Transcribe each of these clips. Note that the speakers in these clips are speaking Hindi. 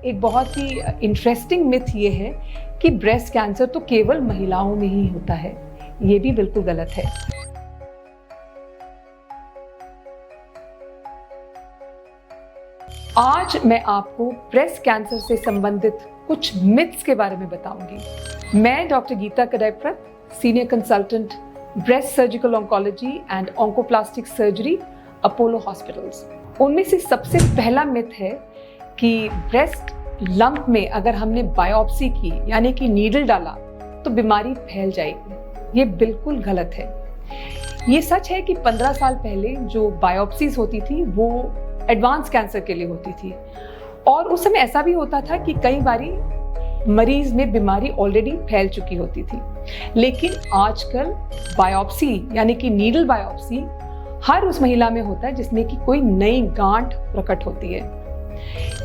एक बहुत ही इंटरेस्टिंग मिथ ये है कि ब्रेस्ट कैंसर तो केवल महिलाओं में ही होता है। ये भी बिल्कुल गलत है। आज मैं आपको ब्रेस्ट कैंसर से संबंधित कुछ मिथ्स के बारे में बताऊंगी। मैं doctor Geeta Kadayaprath, senior consultant breast surgical oncology and oncoplastic surgery, Apollo Hospitals. उनमें से सबसे पहला मिथ है कि ब्रेस्ट लंप में अगर हमने बायोप्सी की यानी कि नीडल डाला तो बीमारी फैल जाएगी। ये बिल्कुल गलत है। ये सच है कि 15 साल पहले जो बायोप्सीज होती थी वो एडवांस कैंसर के लिए होती थी, और उस समय ऐसा भी होता था कि कई बारी मरीज में बीमारी ऑलरेडी फैल चुकी होती थी। लेकिन आजकल बायोप्सी यानी कि नीडल बायोप्सी हर उस महिला में होता है जिसमें कि कोई नई गांठ प्रकट होती है।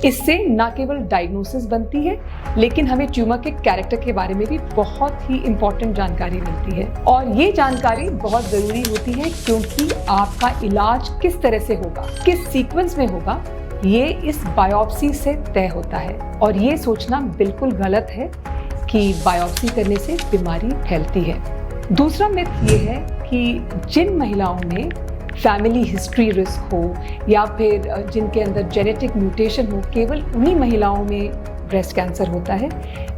इससे न केवल डायग्नोसिस बनती है, लेकिन हमें ट्यूमर के कैरेक्टर के बारे में भी बहुत ही इंपॉर्टेंट जानकारी मिलती है। और ये जानकारी बहुत जरूरी होती है क्योंकि आपका इलाज किस तरह से होगा, किस सीक्वेंस में होगा, ये इस बायोप्सी से तय होता है। और ये सोचना बिल्कुल गलत है कि बायोप्सी करने से बीमारी फैलती है। दूसरा मिथ ये है कि जिन महिलाओं में फैमिली हिस्ट्री रिस्क हो या फिर जिनके अंदर जेनेटिक म्यूटेशन हो, केवल उन्हीं महिलाओं में ब्रेस्ट कैंसर होता है।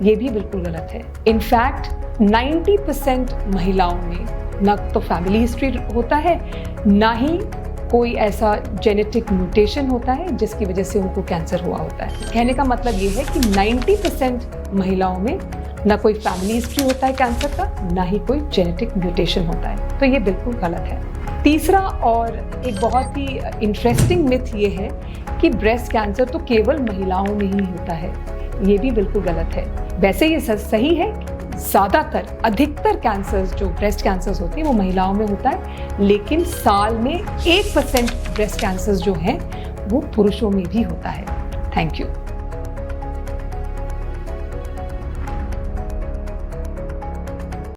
ये भी बिल्कुल गलत है। इनफैक्ट 90% महिलाओं में न तो फैमिली हिस्ट्री होता है, ना ही कोई ऐसा जेनेटिक म्यूटेशन होता है जिसकी वजह से उनको कैंसर हुआ होता है। कहने का मतलब ये है कि 90% महिलाओं में ना कोई फैमिली हिस्ट्री होता है कैंसर का, ना ही कोई जेनेटिक म्यूटेशन होता है। तो ये बिल्कुल गलत है। तीसरा और एक बहुत ही इंटरेस्टिंग मिथ ये है कि ब्रेस्ट कैंसर तो केवल महिलाओं में ही होता है। ये भी बिल्कुल गलत है। वैसे ये सही है, ज़्यादातर अधिकतर कैंसर्स जो ब्रेस्ट कैंसर्स होते हैं वो महिलाओं में होता है, लेकिन साल में 1% ब्रेस्ट कैंसर्स जो हैं वो पुरुषों में भी होता है। Thank you.